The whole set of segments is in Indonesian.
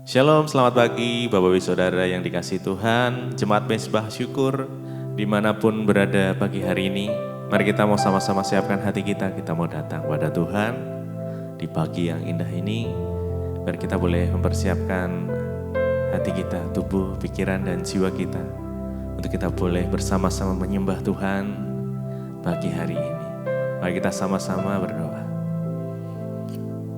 Shalom, selamat pagi Bapak Ibu Saudara yang dikasihi Tuhan, Jemaat Mezbah Syukur, dimanapun berada pagi hari ini. Mari kita mau sama-sama siapkan hati kita mau datang pada Tuhan di pagi yang indah ini. Biar kita boleh mempersiapkan hati kita, tubuh, pikiran, dan jiwa kita, untuk kita boleh bersama-sama menyembah Tuhan pagi hari ini. Mari kita sama-sama berdoa.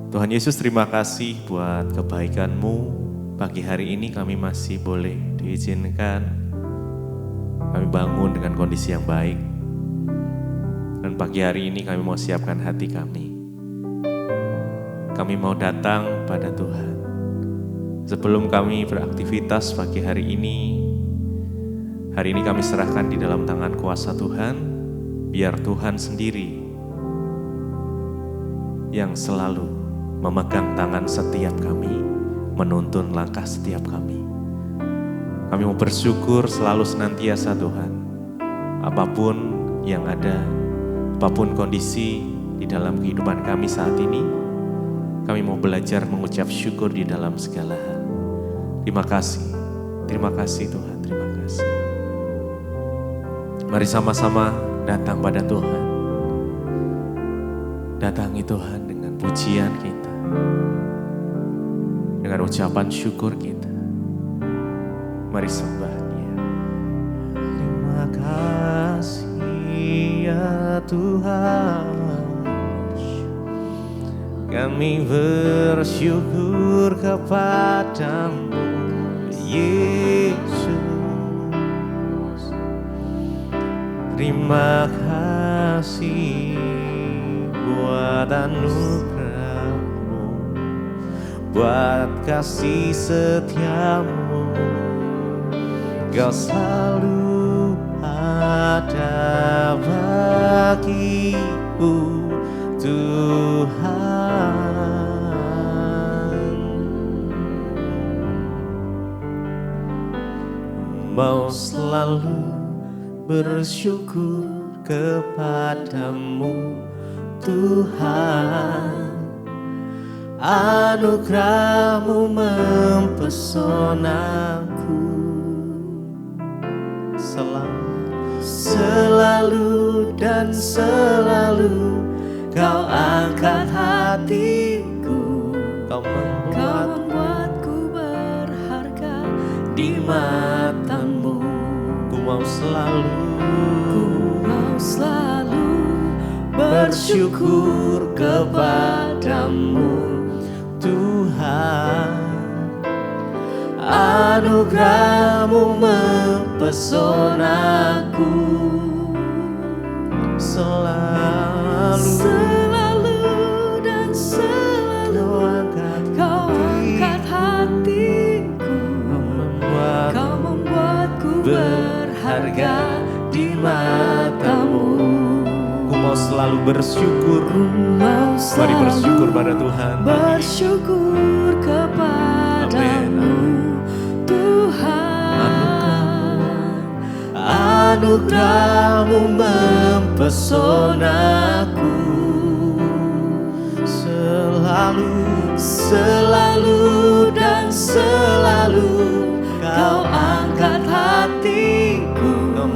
Tuhan Yesus, terima kasih buat kebaikan-Mu. Pagi hari ini kami masih boleh diizinkan kami bangun dengan kondisi yang baik. Dan pagi hari ini kami mau siapkan hati kami. Kami mau datang pada Tuhan. Sebelum kami beraktivitas pagi hari ini kami serahkan di dalam tangan kuasa Tuhan. Biar Tuhan sendiri yang selalu memegang tangan setiap kami, menuntun langkah setiap kami. Kami mau bersyukur selalu senantiasa Tuhan. Apapun yang ada, apapun kondisi di dalam kehidupan kami saat ini, kami mau belajar mengucap syukur di dalam segala hal. Terima kasih Tuhan, terima kasih. Mari sama-sama datang pada Tuhan. Datangi Tuhan dengan pujian kita, dengan ucapan syukur kita. Mari sembah Dia. Terima kasih ya Tuhan, kami bersyukur kepadamu Yesus. Terima kasih buat anugerah-Mu, buat kasih setia-Mu. Kau selalu ada bagiku Tuhan. Mau selalu bersyukur kepadamu Tuhan. Anugerah-Mu mempesonaku. Selalu dan selalu Kau angkat hatiku. Kau membuatku berharga di mata-Mu. Ku mau selalu bersyukur kepadamu Tuhan. Anugerah-Mu mempesonaku. Selalu dan selalu Kau angkat hatiku. Kau membuatku berharga di mata-Mu. Ku mau selalu bersyukur. Mari bersyukur pada Tuhan. Bersyukur kepadamu Tuhan. Anugerah-Mu mempesonaku. Selalu dan selalu Kau angkat hatiku. Kau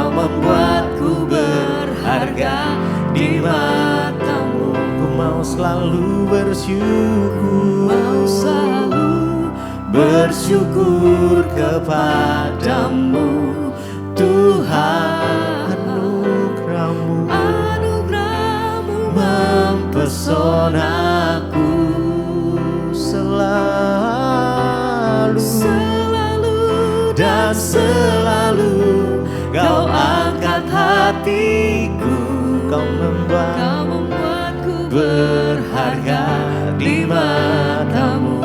membuatku berharga di mata-Mu. Ku mau selalu bersyukur kepadamu Tuhan. Anugerah-Mu mempesonaku. Selalu dan selalu Kau angkat hatiku. Kau membuatku berharga di mata-Mu.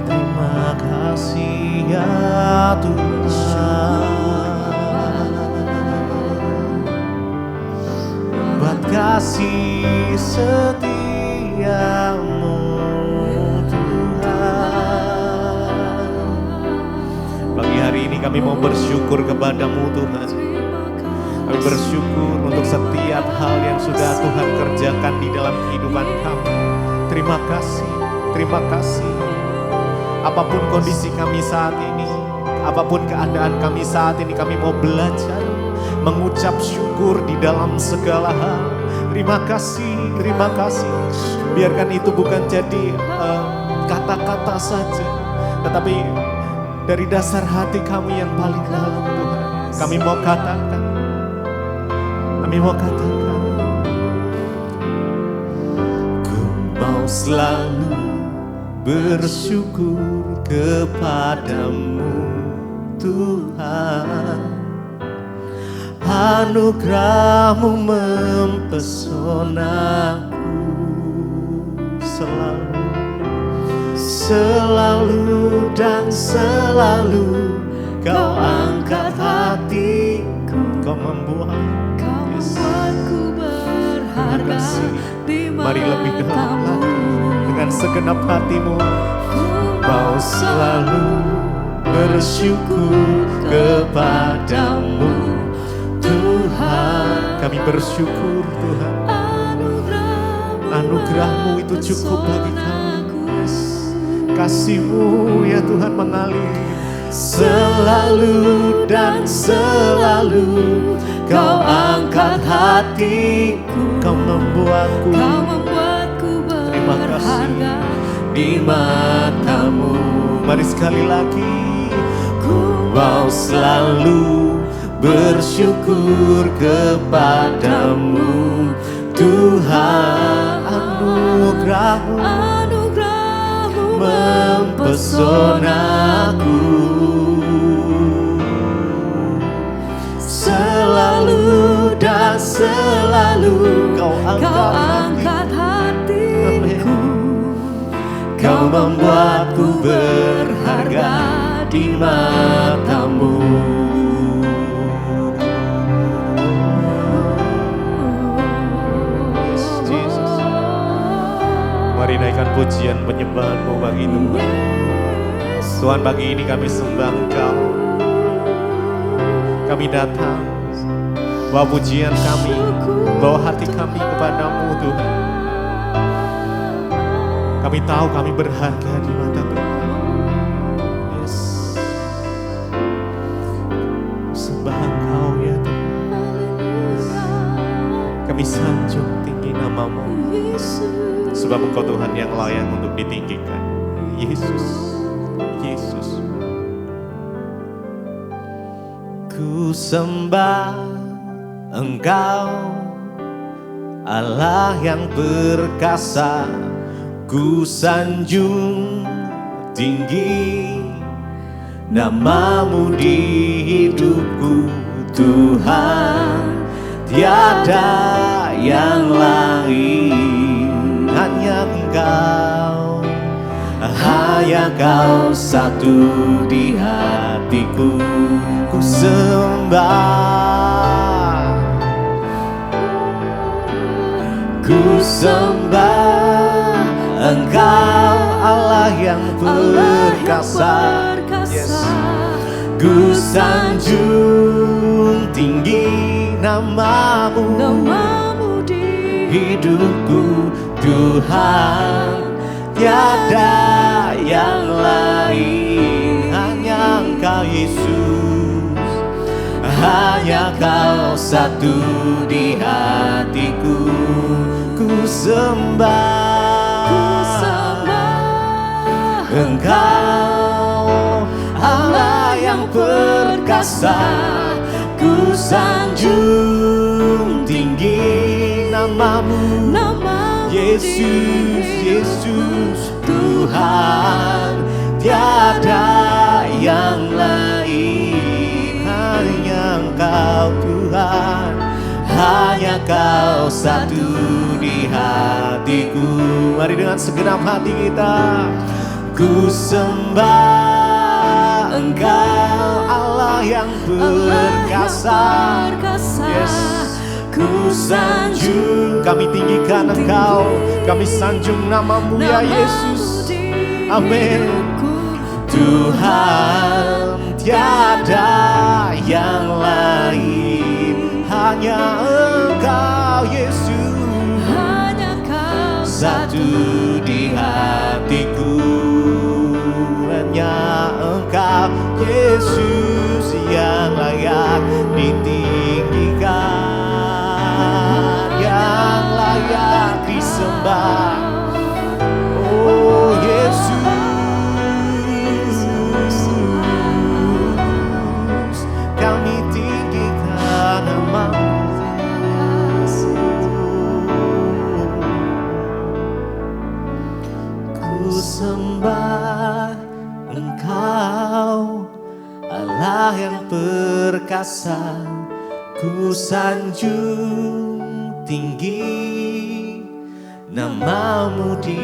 Terima kasih ya Tuhan, buat kasih setia-Mu Tuhan. Pagi hari ini kami mau bersyukur kepadamu Tuhan. Kami bersyukur untuk setiap hal yang sudah Tuhan kerjakan di dalam kehidupan kami. Terima kasih, terima kasih. Apapun kondisi kami saat ini, apapun keadaan kami saat ini, kami mau belajar mengucap syukur di dalam segala hal. Terima kasih, terima kasih. Biarkan itu bukan jadi kata-kata saja, tetapi dari dasar hati kami yang paling dalam, Tuhan, kami mau katakan, ku mau selalu bersyukur kepadamu, Tuhan. Anugerah-Mu mempesonaku selalu, selalu dan selalu. Kau angkat hatiku, Kau membuatku berharga di matamu. Mari lebih dalam lagi dengan segenap hatimu. Mau selalu bersyukur kepadamu, Tuhan. Kami bersyukur, Tuhan. Anugerah-Mu itu cukup bagi kami. Kasih-Mu ya Tuhan mengalir selalu dan selalu. Kau angkat hatiku, Kau membuatku berharga di matamu. Mari sekali lagi. Ku mau selalu bersyukur kepadamu, Tuhan. Anugerah-Mu mempesonaku, selalu dan selalu. Kau angkat hatiku, Kau membuatku berharga di matamu. Mari naikkan pujian penyembahan-Mu bagi Tuhan. Tuhan, pagi ini kami sembah Engkau. Kami datang bawa pujian kami, bawa hati kami kepadamu, Tuhan. Kami tahu kami berharga di mata Tuhan. Yes. Sembah Engkau ya Tuhan. Kami sanjung tinggi nama-Mu, sebab Engkau Tuhan yang layak untuk ditinggikan. Yesus, Yesus. Ku sembah Engkau, Allah yang perkasa. Ku sanjung tinggi nama-Mu di hidupku, Tuhan. Tiada yang lain, hanya Engkau, hanya Kau satu di hatiku. Ku sembah, ku sembah Engkau, Allah yang perkasa. Yes. Ku sanjung tinggi nama-Mu di hidupku, Tuhan. Tiada yang lain, hanya Engkau Yesus, hanya Kau satu di hatiku. Ku sembah Engkau, Allah yang perkasa. Ku sanjung tinggi nama-Mu, Yesus, Yesus, Tuhan. Tiada yang lain, hanya Engkau Tuhan, hanya Kau satu di hatiku. Mari dengan segenap hati kita. Ku sembah Engkau, Allah yang perkasa. Yes. Ku sanjung, kami tinggikan Engkau, kami sanjung nama-Mu ya Yesus. Amin. Tuhan, tiada yang lain, hanya Engkau Yesus, hanya Kau satu di hatiku. Hanya Engkau Yesus yang layak ditinggikan, yang layak disembah. Oh Yesus, kami tinggikan nama-Mu. Ku sembah Engkau, Allah yang perkasa. Ku sanjung tinggi nama-Mu di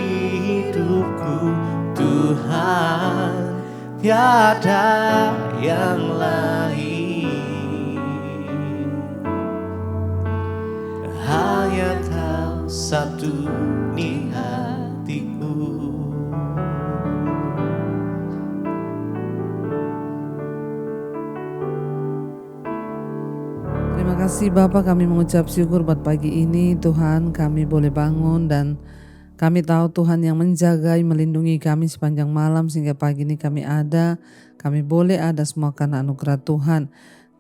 hidupku, Tuhan, tiada yang lain. Hanya Kau satu di hatiku. Terima kasih Bapa, kami mengucap syukur buat pagi ini. Tuhan, kami boleh bangun dan kami tahu Tuhan yang menjaga, melindungi kami sepanjang malam sehingga pagi ini kami ada. Kami boleh ada semua karena anugerah Tuhan.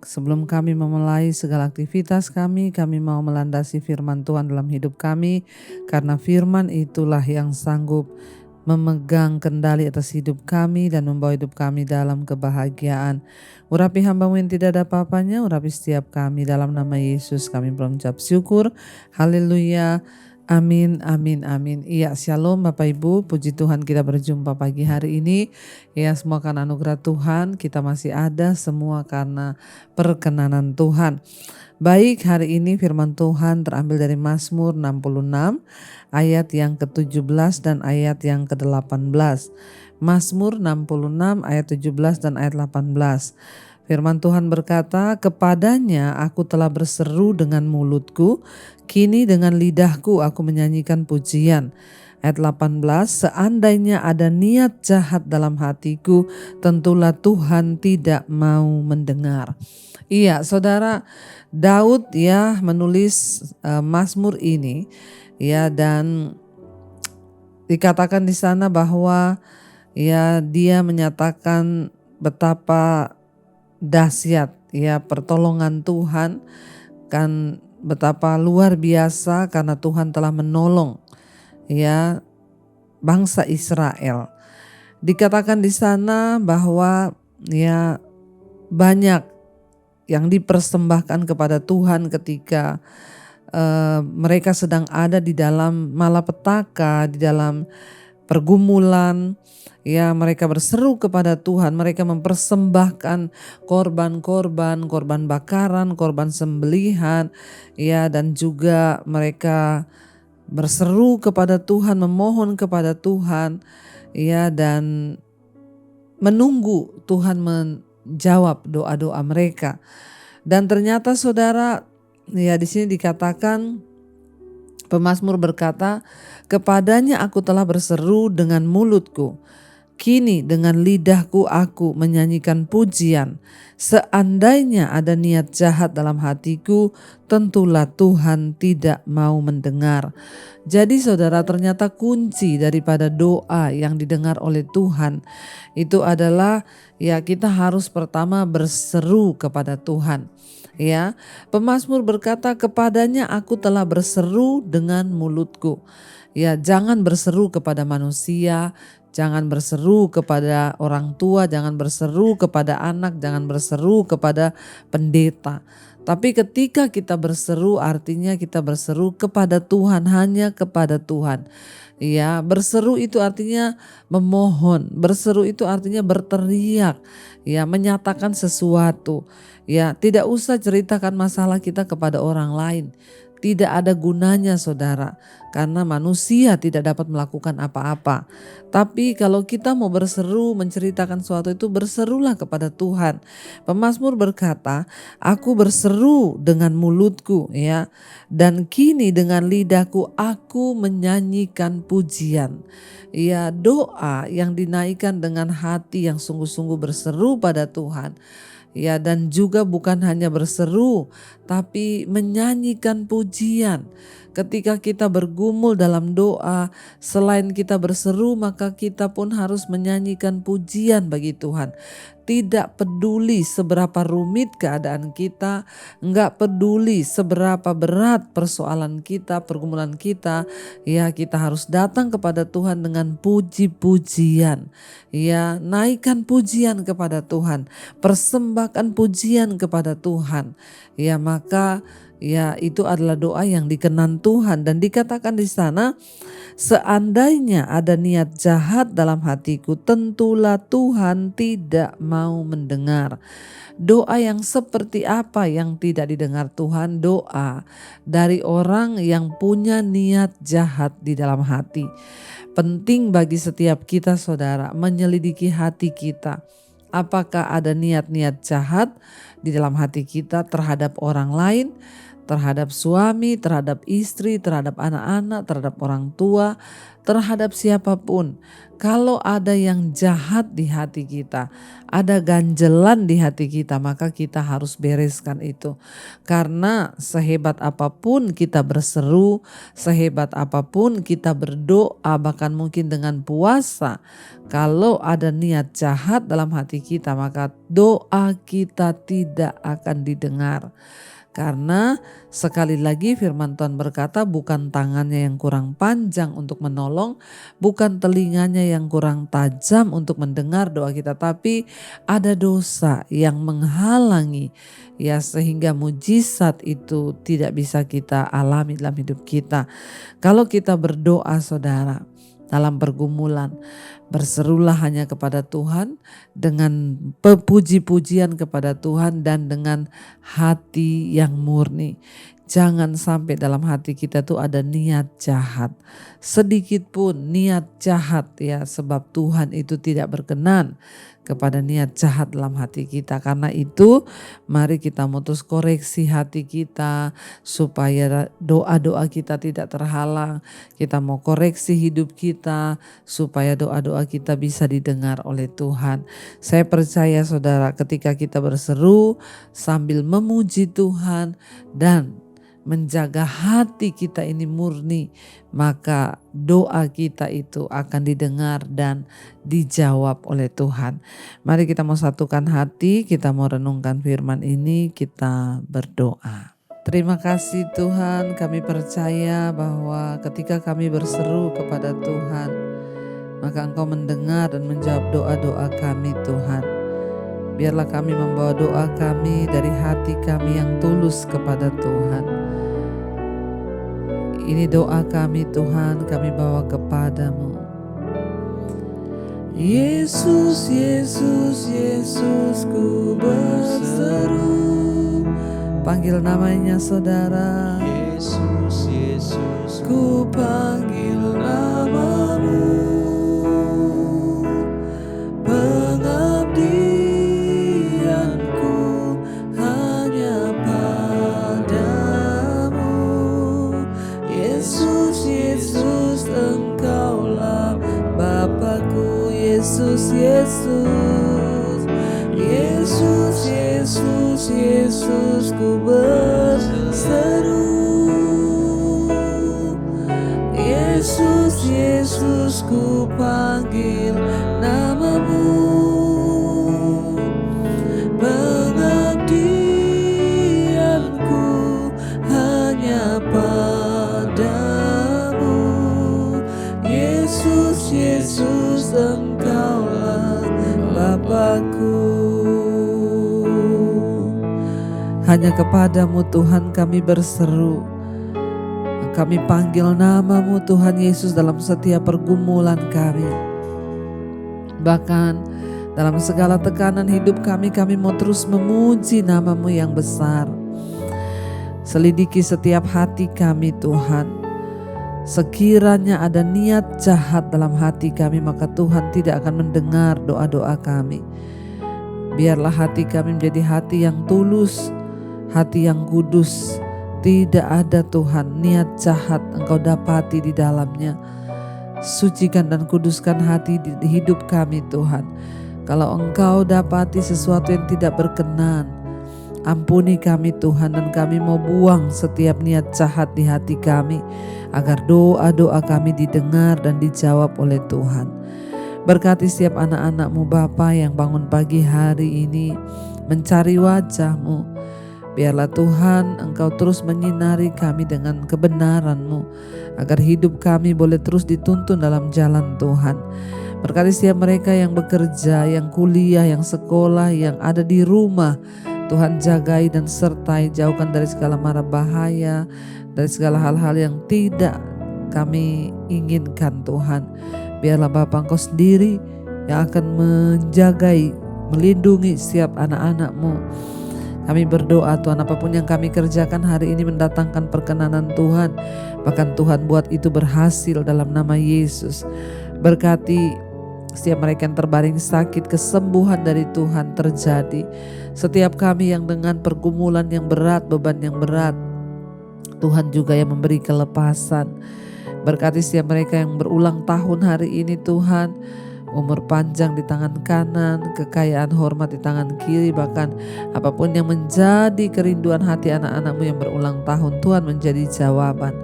Sebelum kami memulai segala aktivitas kami mau melandasi firman Tuhan dalam hidup kami. Karena firman itulah yang sanggup memegang kendali atas hidup kami dan membawa hidup kami dalam kebahagiaan. Urapi hamba-Mu yang tidak ada apa-apanya, urapi setiap kami dalam nama Yesus kami berucap syukur. Haleluya. Amin, amin, amin. Iya, shalom Bapak Ibu, puji Tuhan kita berjumpa pagi hari ini. Ya, semua karena anugerah Tuhan, kita masih ada semua karena perkenanan Tuhan. Baik, hari ini firman Tuhan terambil dari Mazmur 66 ayat yang ke-17 dan ayat yang ke-18. Mazmur 66 ayat 17 dan ayat 18. Firman Tuhan berkata, kepadanya aku telah berseru dengan mulutku, kini dengan lidahku aku menyanyikan pujian. Ayat 18, seandainya ada niat jahat dalam hatiku, tentulah Tuhan tidak mau mendengar. Iya, saudara, Daud ya menulis Mazmur ini ya, dan dikatakan di sana bahwa ya dia menyatakan betapa dahsyat ya pertolongan Tuhan, kan betapa luar biasa karena Tuhan telah menolong ya bangsa Israel. Dikatakan di sana bahwa ya banyak yang dipersembahkan kepada Tuhan ketika mereka sedang ada di dalam malapetaka, di dalam pergumulan. Ya, mereka berseru kepada Tuhan, mereka mempersembahkan korban-korban, korban bakaran, korban sembelihan, ya, dan juga mereka berseru kepada Tuhan, memohon kepada Tuhan, ya, dan menunggu Tuhan menjawab doa-doa mereka. Dan ternyata saudara, ya di sini dikatakan pemazmur berkata, kepadanya aku telah berseru dengan mulutku, kini dengan lidahku aku menyanyikan pujian. Seandainya ada niat jahat dalam hatiku, tentulah Tuhan tidak mau mendengar. Jadi saudara, ternyata kunci daripada doa yang didengar oleh Tuhan itu adalah ya kita harus pertama berseru kepada Tuhan. Ya, pemazmur berkata, kepadanya aku telah berseru dengan mulutku. Ya, jangan berseru kepada manusia, jangan berseru kepada orang tua, jangan berseru kepada anak, jangan berseru kepada pendeta. Tapi ketika kita berseru, artinya kita berseru kepada Tuhan, hanya kepada Tuhan. Ya, berseru itu artinya memohon, berseru itu artinya berteriak, ya, menyatakan sesuatu. Ya, tidak usah ceritakan masalah kita kepada orang lain. Tidak ada gunanya saudara, karena manusia tidak dapat melakukan apa-apa. Tapi kalau kita mau berseru, menceritakan sesuatu itu, berserulah kepada Tuhan. Pemazmur berkata, aku berseru dengan mulutku ya, dan kini dengan lidahku aku menyanyikan pujian. Ya, doa yang dinaikkan dengan hati yang sungguh-sungguh berseru pada Tuhan. Ya, dan juga bukan hanya berseru, tapi menyanyikan pujian. Ketika kita bergumul dalam doa, selain kita berseru, maka kita pun harus menyanyikan pujian bagi Tuhan. Tidak peduli seberapa rumit keadaan kita, enggak peduli seberapa berat persoalan kita, pergumulan kita, ya kita harus datang kepada Tuhan dengan puji-pujian. Ya, naikkan pujian kepada Tuhan, persembahkan pujian kepada Tuhan. Ya, maka ya itu adalah doa yang dikenan Tuhan, dan dikatakan di sana, seandainya ada niat jahat dalam hatiku, tentulah Tuhan tidak mau mendengar. Doa yang seperti apa yang tidak didengar Tuhan? Doa dari orang yang punya niat jahat di dalam hati. Penting bagi setiap kita, saudara, menyelidiki hati kita. Apakah ada niat-niat jahat di dalam hati kita terhadap orang lain, terhadap suami, terhadap istri, terhadap anak-anak, terhadap orang tua, terhadap siapapun. Kalau ada yang jahat di hati kita, ada ganjelan di hati kita, maka kita harus bereskan itu. Karena sehebat apapun kita berseru, sehebat apapun kita berdoa, bahkan mungkin dengan puasa, kalau ada niat jahat dalam hati kita, maka doa kita tidak akan didengar. Karena sekali lagi firman Tuhan berkata, bukan tangannya yang kurang panjang untuk menolong, bukan telinganya yang kurang tajam untuk mendengar doa kita, tapi ada dosa yang menghalangi, ya, sehingga mujizat itu tidak bisa kita alami dalam hidup kita. Kalau kita berdoa, saudara, dalam pergumulan, berserulah hanya kepada Tuhan dengan puji-pujian kepada Tuhan dan dengan hati yang murni. Jangan sampai dalam hati kita tuh ada niat jahat, sedikit pun niat jahat, ya, sebab Tuhan itu tidak berkenan kepada niat jahat dalam hati kita. Karena itu mari kita mutus koreksi hati kita supaya doa-doa kita tidak terhalang. Kita mau koreksi hidup kita supaya doa-doa kita bisa didengar oleh Tuhan. Saya percaya, saudara, ketika kita berseru sambil memuji Tuhan dan menjaga hati kita ini murni, maka doa kita itu akan didengar dan dijawab oleh Tuhan. Mari kita mau satukan hati, kita mau renungkan firman ini, kita berdoa. Terima kasih Tuhan, kami percaya bahwa ketika kami berseru kepada Tuhan, maka Engkau mendengar dan menjawab doa-doa kami, Tuhan. Biarlah kami membawa doa kami dari hati kami yang tulus kepada Tuhan. Ini doa kami, Tuhan, kami bawa kepadamu. Yesus, Yesus, Yesus, ku berseru. Panggil namanya, saudara. Yesus, Yesus, Ku panggil namamu. Pengabdianku hanya padamu. Yesus, Yesus, Engkaulah Bapakku. Yesus, Yesus, Yesus, Yesus, Yesus, ku berseru. Yesus, Yesus, ku panggil namamu. Pengabdianku hanya padamu. Yesus, Yesus, Engkaulah Bapakku. Hanya kepadamu Tuhan kami berseru. Kami panggil namamu Tuhan Yesus dalam setiap pergumulan kami. Bahkan dalam segala tekanan hidup kami mau terus memuji namamu yang besar. Selidiki setiap hati kami Tuhan. Sekiranya ada niat jahat dalam hati kami, maka Tuhan tidak akan mendengar doa-doa kami. Biarlah hati kami menjadi hati yang tulus, hati yang kudus. Tidak ada Tuhan niat jahat Engkau dapati di dalamnya. Sucikan dan kuduskan hati di hidup kami Tuhan. Kalau Engkau dapati sesuatu yang tidak berkenan, ampuni kami Tuhan, dan kami mau buang setiap niat jahat di hati kami, agar doa-doa kami didengar dan dijawab oleh Tuhan. Berkati setiap anak-anak-Mu Bapa yang bangun pagi hari ini mencari wajah-Mu. Biarlah Tuhan Engkau terus menyinari kami dengan kebenaran-Mu, agar hidup kami boleh terus dituntun dalam jalan Tuhan. Berkati setiap mereka yang bekerja, yang kuliah, yang sekolah, yang ada di rumah. Tuhan jagai dan sertai, jauhkan dari segala mara bahaya, dari segala hal-hal yang tidak kami inginkan Tuhan. Biarlah Bapa Engkau sendiri yang akan menjagai, melindungi setiap anak-anak-Mu. Kami berdoa Tuhan, apapun yang kami kerjakan hari ini mendatangkan perkenanan Tuhan. Bahkan Tuhan buat itu berhasil dalam nama Yesus. Berkati setiap mereka yang terbaring sakit, kesembuhan dari Tuhan terjadi. Setiap kami yang dengan pergumulan yang berat, beban yang berat, Tuhan juga yang memberi kelepasan. Berkati setiap mereka yang berulang tahun hari ini Tuhan, umur panjang di tangan kanan, kekayaan hormat di tangan kiri, bahkan apapun yang menjadi kerinduan hati anak-anak-Mu yang berulang tahun, Tuhan menjadi jawaban.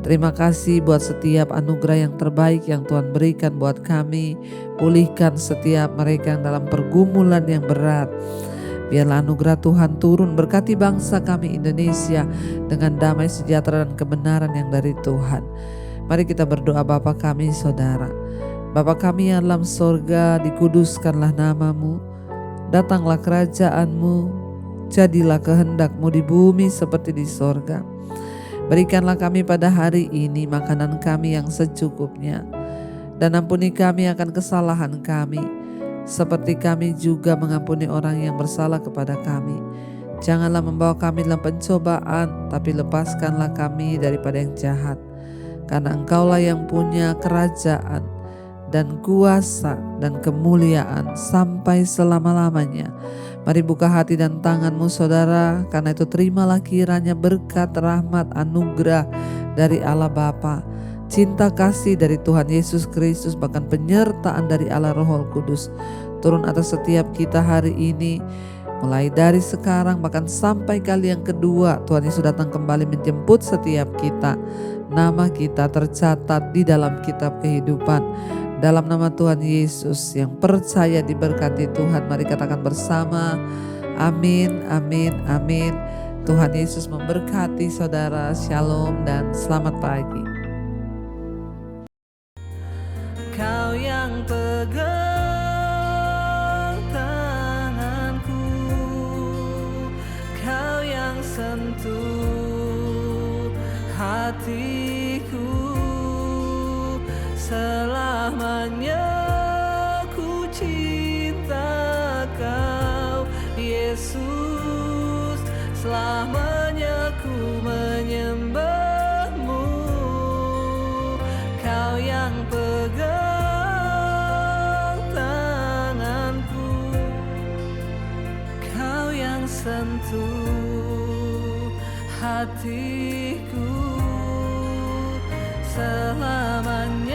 Terima kasih buat setiap anugerah yang terbaik yang Tuhan berikan buat kami. Pulihkan setiap mereka yang dalam pergumulan yang berat. Biarlah anugerah Tuhan turun, berkati bangsa kami Indonesia dengan damai sejahtera dan kebenaran yang dari Tuhan. Mari kita berdoa. Bapa kami saudara, Bapa kami yang dalam sorga, dikuduskanlah nama-Mu. Datanglah kerajaan-Mu, jadilah kehendak-Mu di bumi seperti di sorga. Berikanlah kami pada hari ini makanan kami yang secukupnya, dan ampuni kami akan kesalahan kami, seperti kami juga mengampuni orang yang bersalah kepada kami. Janganlah membawa kami dalam pencobaan, tapi lepaskanlah kami daripada yang jahat. Karena Engkaulah yang punya kerajaan dan kuasa dan kemuliaan sampai selama-lamanya. Mari buka hati dan tangan-Mu saudara, karena itu terimalah kiranya berkat, rahmat, anugerah dari Allah Bapa, cinta kasih dari Tuhan Yesus Kristus, bahkan penyertaan dari Allah Roh Kudus turun atas setiap kita hari ini. Mulai dari sekarang bahkan sampai kali yang kedua Tuhan Yesus datang kembali menjemput setiap kita. Nama kita tercatat di dalam kitab kehidupan. Dalam nama Tuhan Yesus yang percaya diberkati Tuhan, mari katakan bersama, amin, amin, amin. Tuhan Yesus memberkati saudara, shalom dan selamat pagi. Kau yang pegang tanganku, Kau yang sentuh hatiku. Selamanya ku cinta Kau Yesus, selamanya ku menyembah-Mu. Kau yang pegang tanganku, Kau yang sentuh hatiku. Selamanya